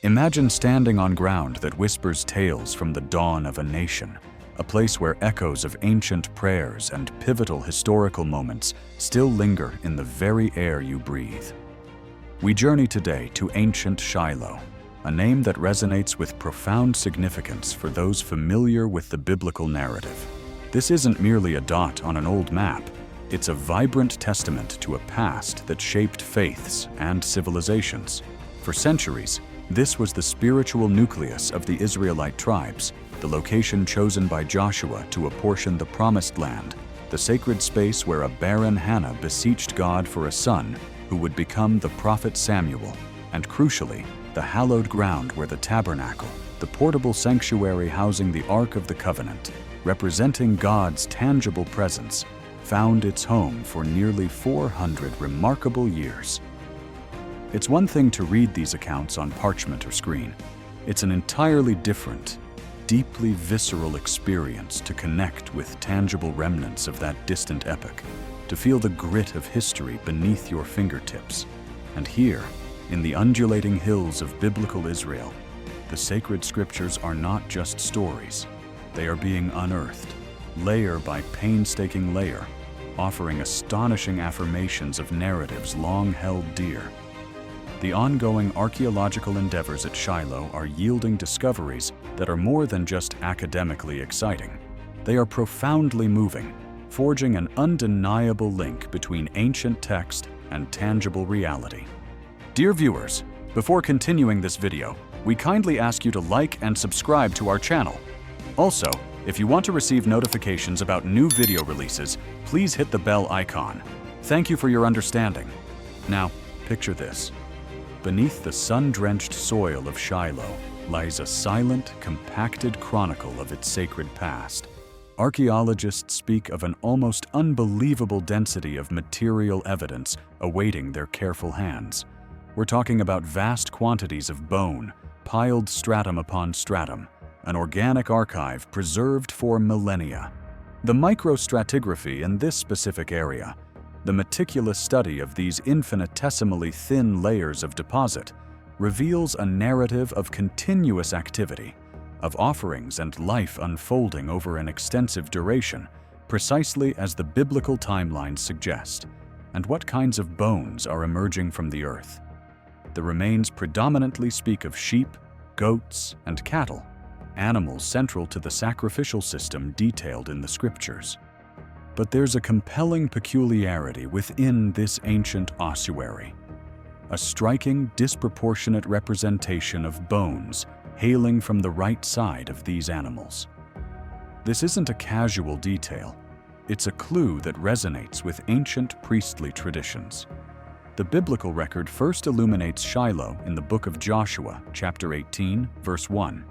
Imagine standing on ground that whispers tales from the dawn of a nation, a place where echoes of ancient prayers and pivotal historical moments still linger in the very air you breathe. We journey today to ancient Shiloh, a name that resonates with profound significance for those familiar with the biblical narrative. This isn't merely a dot on an old map. It's a vibrant testament to a past that shaped faiths and civilizations. For centuries, this was the spiritual nucleus of the Israelite tribes, the location chosen by Joshua to apportion the Promised Land, the sacred space where a barren Hannah beseeched God for a son who would become the prophet Samuel, and crucially, the hallowed ground where the Tabernacle, the portable sanctuary housing the Ark of the Covenant, representing God's tangible presence, found its home for nearly 400 remarkable years. It's one thing to read these accounts on parchment or screen. It's an entirely different, deeply visceral experience to connect with tangible remnants of that distant epoch, to feel the grit of history beneath your fingertips. And here, in the undulating hills of biblical Israel, the sacred scriptures are not just stories. They are being unearthed, layer by painstaking layer, offering astonishing affirmations of narratives long held dear. The ongoing archaeological endeavors at Shiloh are yielding discoveries that are more than just academically exciting. They are profoundly moving, forging an undeniable link between ancient text and tangible reality. Dear viewers, before continuing this video, we kindly ask you to like and subscribe to our channel. Also, if you want to receive notifications about new video releases, please hit the bell icon. Thank you for your understanding. Now, picture this. Beneath the sun-drenched soil of Shiloh lies a silent, compacted chronicle of its sacred past. Archaeologists speak of an almost unbelievable density of material evidence awaiting their careful hands. We're talking about vast quantities of bone, piled stratum upon stratum, an organic archive preserved for millennia. The microstratigraphy in this specific area, the meticulous study of these infinitesimally thin layers of deposit, reveals a narrative of continuous activity, of offerings and life unfolding over an extensive duration, precisely as the biblical timelines suggest. And what kinds of bones are emerging from the earth? The remains predominantly speak of sheep, goats, and cattle, animals central to the sacrificial system detailed in the scriptures. But there's a compelling peculiarity within this ancient ossuary, a striking, disproportionate representation of bones hailing from the right side of these animals. This isn't a casual detail. It's a clue that resonates with ancient priestly traditions. The biblical record first illuminates Shiloh in the book of Joshua, chapter 18, verse 1.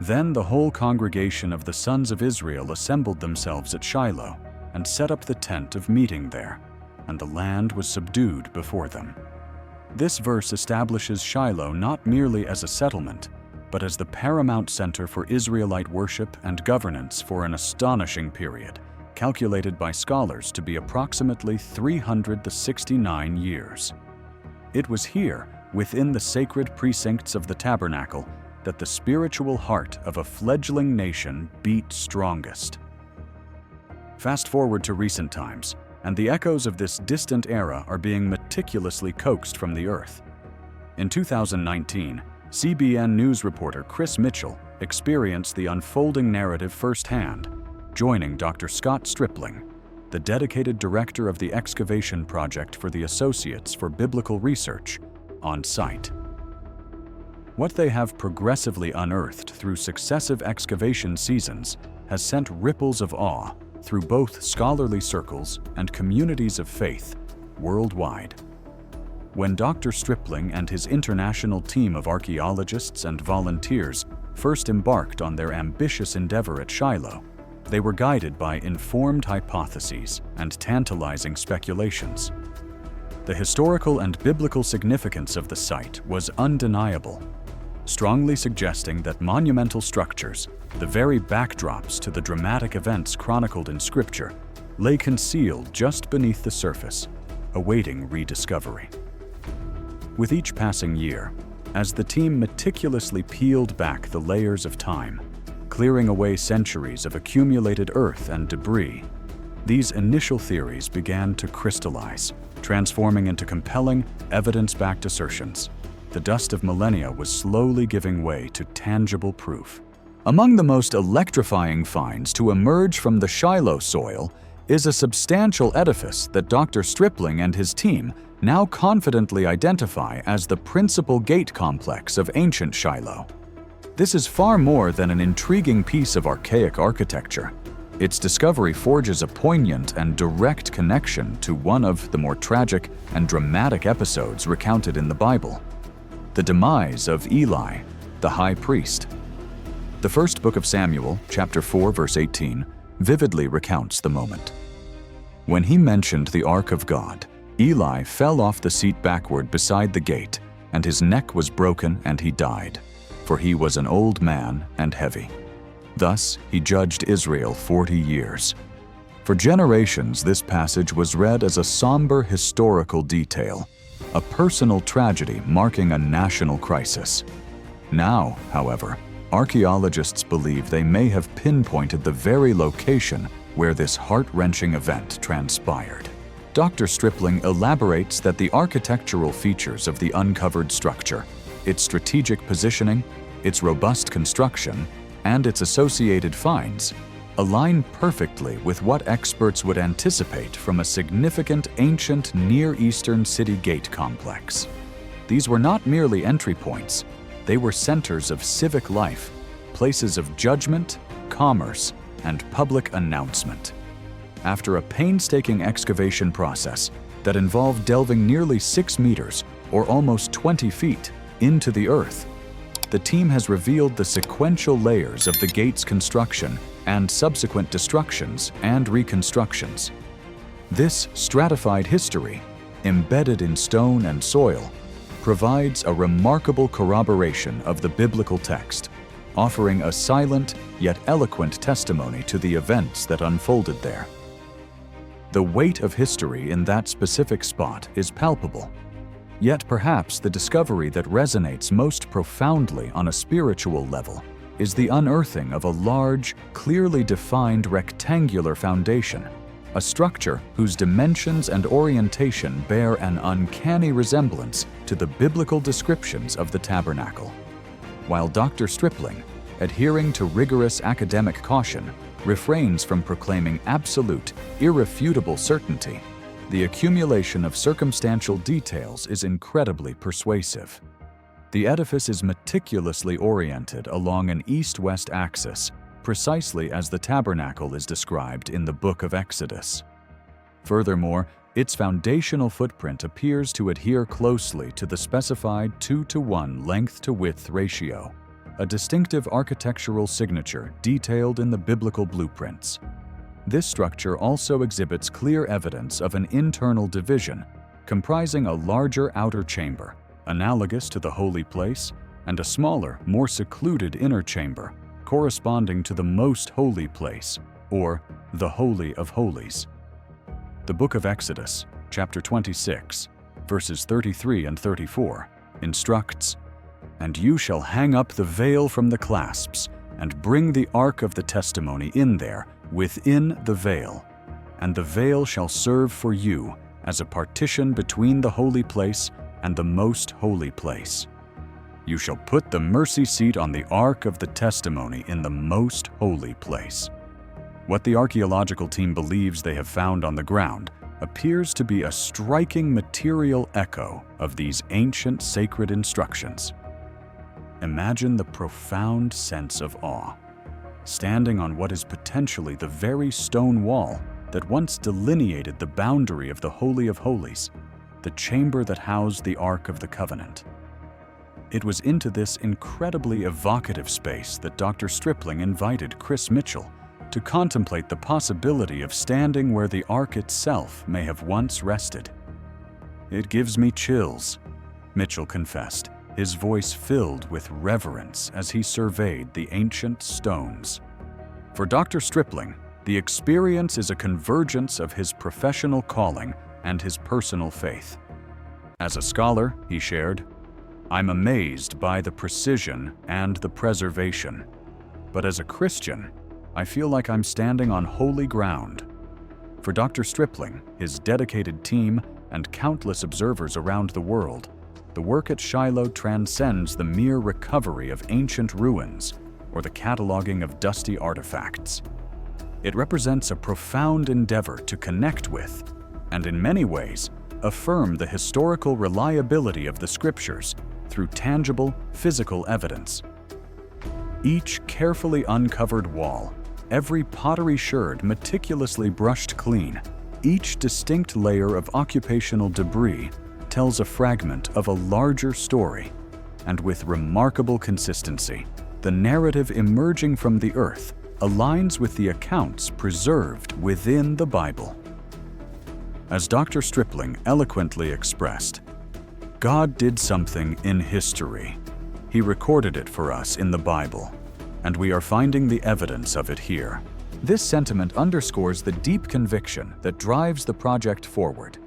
Then the whole congregation of the sons of Israel assembled themselves at Shiloh and set up the tent of meeting there, and the land was subdued before them. This verse establishes Shiloh not merely as a settlement, but as the paramount center for Israelite worship and governance for an astonishing period, calculated by scholars to be approximately 369 years. It was here, within the sacred precincts of the Tabernacle, that the spiritual heart of a fledgling nation beat strongest. Fast forward to recent times, and the echoes of this distant era are being meticulously coaxed from the earth. In 2019, CBN News reporter Chris Mitchell experienced the unfolding narrative firsthand, joining Dr. Scott Stripling, the dedicated director of the excavation project for the Associates for Biblical Research, on site. What they have progressively unearthed through successive excavation seasons has sent ripples of awe through both scholarly circles and communities of faith worldwide. When Dr. Stripling and his international team of archaeologists and volunteers first embarked on their ambitious endeavor at Shiloh, they were guided by informed hypotheses and tantalizing speculations. The historical and biblical significance of the site was undeniable, strongly suggesting that monumental structures, the very backdrops to the dramatic events chronicled in Scripture, lay concealed just beneath the surface, awaiting rediscovery. With each passing year, as the team meticulously peeled back the layers of time, clearing away centuries of accumulated earth and debris. These initial theories began to crystallize, transforming into compelling, evidence-backed assertions. The dust of millennia was slowly giving way to tangible proof. Among the most electrifying finds to emerge from the Shiloh soil is a substantial edifice that Dr. Stripling and his team now confidently identify as the principal gate complex of ancient Shiloh. This is far more than an intriguing piece of archaic architecture. Its discovery forges a poignant and direct connection to one of the more tragic and dramatic episodes recounted in the Bible: the demise of Eli, the high priest. The first book of Samuel, chapter 4, verse 18, vividly recounts the moment. When he mentioned the ark of God, Eli fell off the seat backward beside the gate, and his neck was broken and he died, for he was an old man and heavy. Thus he judged Israel 40 years. For generations, this passage was read as a somber historical detail, a personal tragedy marking a national crisis. Now, however, archaeologists believe they may have pinpointed the very location where this heart-wrenching event transpired. Dr. Stripling elaborates that the architectural features of the uncovered structure, its strategic positioning, its robust construction, and its associated finds align perfectly with what experts would anticipate from a significant ancient Near Eastern city gate complex. These were not merely entry points, they were centers of civic life, places of judgment, commerce, and public announcement. After a painstaking excavation process that involved delving nearly 6 meters, or almost 20 feet, into the earth, the team has revealed the sequential layers of the gate's construction and subsequent destructions and reconstructions. This stratified history, embedded in stone and soil, provides a remarkable corroboration of the biblical text, offering a silent yet eloquent testimony to the events that unfolded there. The weight of history in that specific spot is palpable. Yet perhaps the discovery that resonates most profoundly on a spiritual level is the unearthing of a large, clearly defined rectangular foundation, a structure whose dimensions and orientation bear an uncanny resemblance to the biblical descriptions of the Tabernacle. While Dr. Stripling, adhering to rigorous academic caution, refrains from proclaiming absolute, irrefutable certainty, the accumulation of circumstantial details is incredibly persuasive. The edifice is meticulously oriented along an east-west axis, precisely as the Tabernacle is described in the Book of Exodus. Furthermore, its foundational footprint appears to adhere closely to the specified 2-to-1 length-to-width ratio, a distinctive architectural signature detailed in the biblical blueprints. This structure also exhibits clear evidence of an internal division, comprising a larger outer chamber, analogous to the holy place, and a smaller, more secluded inner chamber, corresponding to the most holy place, or the Holy of Holies. The Book of Exodus, chapter 26, verses 33 and 34, instructs, "And you shall hang up the veil from the clasps, and bring the ark of the testimony in there, within the veil, and the veil shall serve for you as a partition between the holy place and the most holy place. You shall put the mercy seat on the ark of the testimony in the most holy place." What the archaeological team believes they have found on the ground appears to be a striking material echo of these ancient sacred instructions. Imagine the profound sense of awe. Standing on what is potentially the very stone wall that once delineated the boundary of the Holy of Holies, the chamber that housed the Ark of the Covenant. It was into this incredibly evocative space that Dr. Stripling invited Chris Mitchell to contemplate the possibility of standing where the Ark itself may have once rested. "It gives me chills," Mitchell confessed, his voice filled with reverence as he surveyed the ancient stones. For Dr. Stripling, the experience is a convergence of his professional calling and his personal faith. As a scholar, he shared, I'm amazed by the precision and the preservation. But as a Christian, I feel like I'm standing on holy ground. For Dr. Stripling, his dedicated team, and countless observers around the world, the work at Shiloh transcends the mere recovery of ancient ruins or the cataloging of dusty artifacts. It represents a profound endeavor to connect with, and in many ways, affirm the historical reliability of the scriptures through tangible, physical evidence. Each carefully uncovered wall, every pottery sherd meticulously brushed clean, each distinct layer of occupational debris tells a fragment of a larger story, and with remarkable consistency, the narrative emerging from the earth aligns with the accounts preserved within the Bible. As Dr. Stripling eloquently expressed, God did something in history. He recorded it for us in the Bible, and we are finding the evidence of it here. This sentiment underscores the deep conviction that drives the project forward.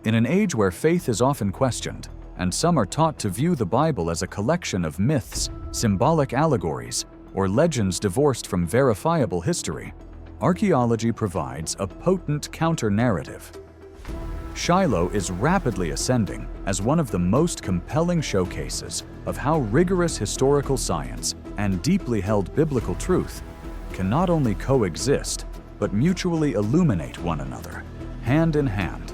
In an age where faith is often questioned, and some are taught to view the Bible as a collection of myths, symbolic allegories, or legends divorced from verifiable history, archaeology provides a potent counter-narrative. Shiloh is rapidly ascending as one of the most compelling showcases of how rigorous historical science and deeply held biblical truth can not only coexist, but mutually illuminate one another, hand in hand.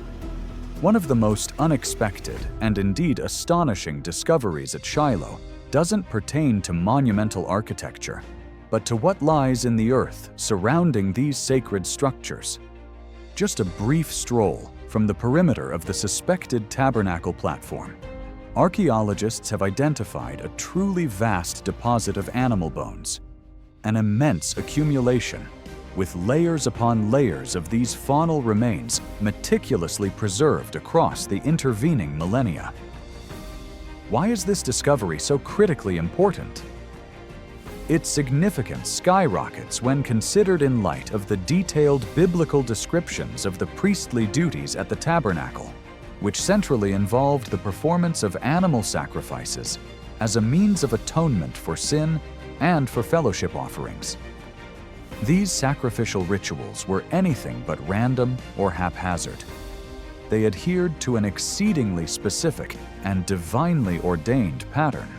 One of the most unexpected and indeed astonishing discoveries at Shiloh doesn't pertain to monumental architecture, but to what lies in the earth surrounding these sacred structures. Just a brief stroll from the perimeter of the suspected Tabernacle platform, archaeologists have identified a truly vast deposit of animal bones, an immense accumulation, with layers upon layers of these faunal remains meticulously preserved across the intervening millennia. Why is this discovery so critically important? Its significance skyrockets when considered in light of the detailed biblical descriptions of the priestly duties at the Tabernacle, which centrally involved the performance of animal sacrifices as a means of atonement for sin and for fellowship offerings. These sacrificial rituals were anything but random or haphazard. They adhered to an exceedingly specific and divinely ordained pattern.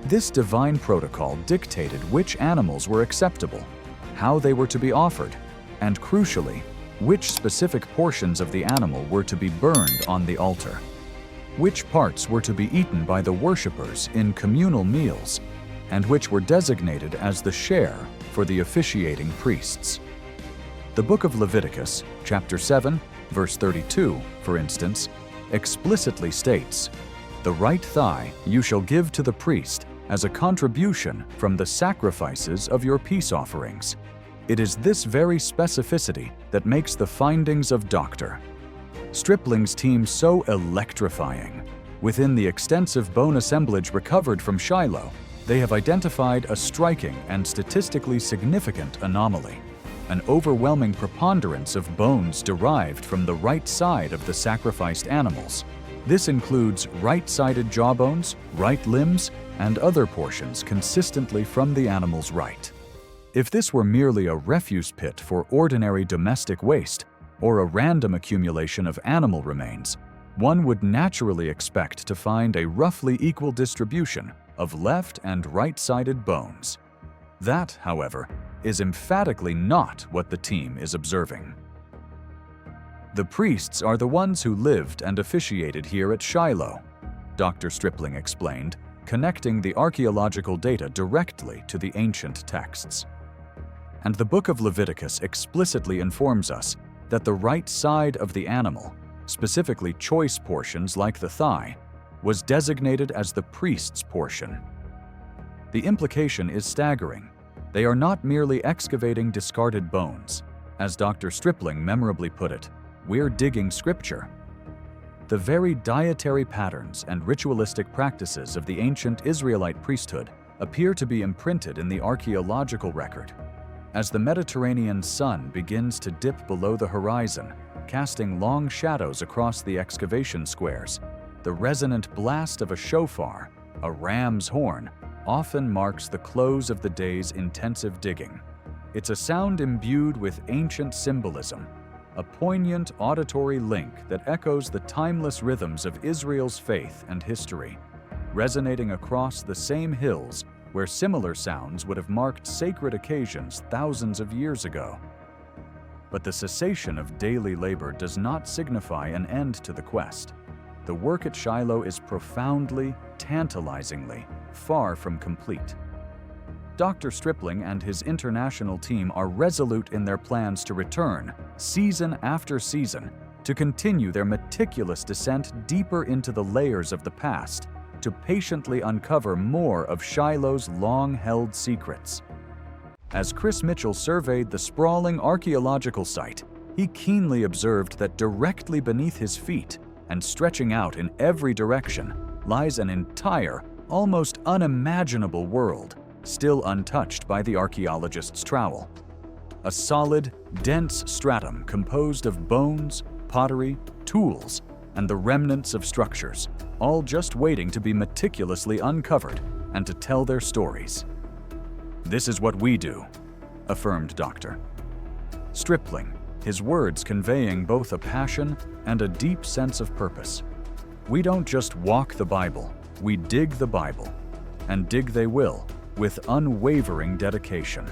This divine protocol dictated which animals were acceptable, how they were to be offered, and crucially, which specific portions of the animal were to be burned on the altar, which parts were to be eaten by the worshippers in communal meals, and which were designated as the share for the officiating priests. The book of Leviticus, chapter 7, verse 32, for instance, explicitly states, "The right thigh you shall give to the priest as a contribution from the sacrifices of your peace offerings." It is this very specificity that makes the findings of Dr. Stripling's team so electrifying. Within the extensive bone assemblage recovered from Shiloh, they have identified a striking and statistically significant anomaly: an overwhelming preponderance of bones derived from the right side of the sacrificed animals. This includes right-sided jawbones, right limbs, and other portions consistently from the animal's right. If this were merely a refuse pit for ordinary domestic waste, or a random accumulation of animal remains, one would naturally expect to find a roughly equal distribution of left and right-sided bones. That, however, is emphatically not what the team is observing. The priests are the ones who lived and officiated here at Shiloh, Dr. Stripling explained, connecting the archaeological data directly to the ancient texts. And the book of Leviticus explicitly informs us that the right side of the animal, specifically choice portions like the thigh, was designated as the priest's portion. The implication is staggering. They are not merely excavating discarded bones. As Dr. Stripling memorably put it, "We're digging scripture." The very dietary patterns and ritualistic practices of the ancient Israelite priesthood appear to be imprinted in the archaeological record. As the Mediterranean sun begins to dip below the horizon, casting long shadows across the excavation squares, the resonant blast of a shofar, a ram's horn, often marks the close of the day's intensive digging. It's a sound imbued with ancient symbolism, a poignant auditory link that echoes the timeless rhythms of Israel's faith and history, resonating across the same hills where similar sounds would have marked sacred occasions thousands of years ago. But the cessation of daily labor does not signify an end to the quest. The work at Shiloh is profoundly, tantalizingly, far from complete. Dr. Stripling and his international team are resolute in their plans to return, season after season, to continue their meticulous descent deeper into the layers of the past, to patiently uncover more of Shiloh's long-held secrets. As Chris Mitchell surveyed the sprawling archaeological site, he keenly observed that directly beneath his feet, and stretching out in every direction, lies an entire, almost unimaginable world, still untouched by the archaeologist's trowel. A solid, dense stratum composed of bones, pottery, tools, and the remnants of structures, all just waiting to be meticulously uncovered and to tell their stories. "This is what we do," affirmed Dr. Stripling, his words conveying both a passion and a deep sense of purpose. "We don't just walk the Bible, we dig the Bible, and dig they will, with unwavering dedication.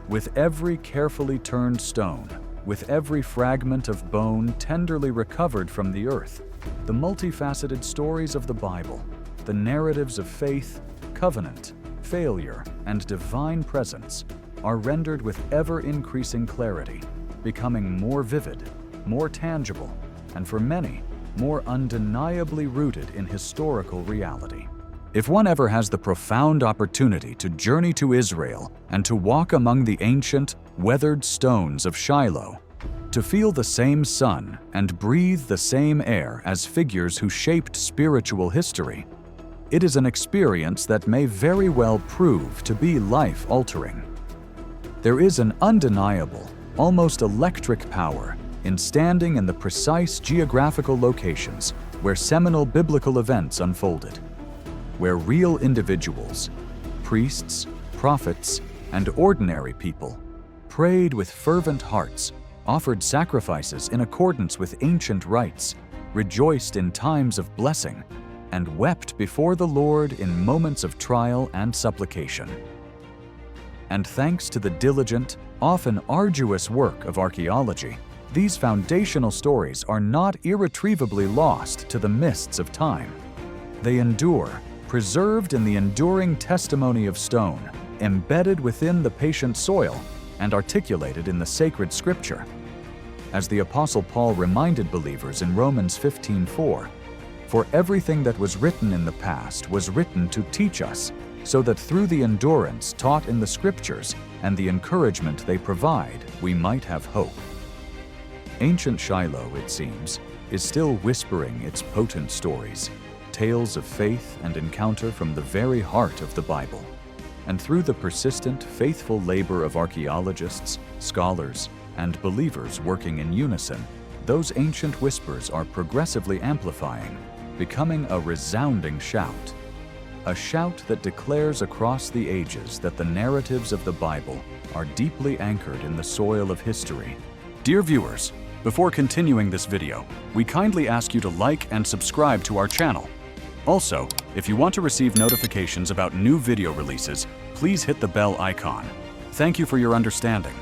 With every carefully turned stone, with every fragment of bone tenderly recovered from the earth, the multifaceted stories of the Bible, the narratives of faith, covenant, failure, and divine presence are rendered with ever-increasing clarity, becoming more vivid, more tangible, and for many, more undeniably rooted in historical reality." If one ever has the profound opportunity to journey to Israel and to walk among the ancient, weathered stones of Shiloh, to feel the same sun and breathe the same air as figures who shaped spiritual history, it is an experience that may very well prove to be life-altering. There is an undeniable, almost electric power in standing in the precise geographical locations where seminal biblical events unfolded, where real individuals, priests, prophets, and ordinary people, prayed with fervent hearts, offered sacrifices in accordance with ancient rites, rejoiced in times of blessing, and wept before the Lord in moments of trial and supplication. And thanks to the diligent, often arduous work of archaeology, these foundational stories are not irretrievably lost to the mists of time. They endure, preserved in the enduring testimony of stone, embedded within the patient soil, and articulated in the sacred scripture. As the Apostle Paul reminded believers in Romans 15:4, "For everything that was written in the past was written to teach us, so that through the endurance taught in the scriptures and the encouragement they provide, we might have hope." Ancient Shiloh, it seems, is still whispering its potent stories, tales of faith and encounter from the very heart of the Bible. And through the persistent, faithful labor of archaeologists, scholars, and believers working in unison, those ancient whispers are progressively amplifying, becoming a resounding shout. A shout that declares across the ages that the narratives of the Bible are deeply anchored in the soil of history. Dear viewers, before continuing this video, we kindly ask you to like and subscribe to our channel. Also, if you want to receive notifications about new video releases, please hit the bell icon. Thank you for your understanding.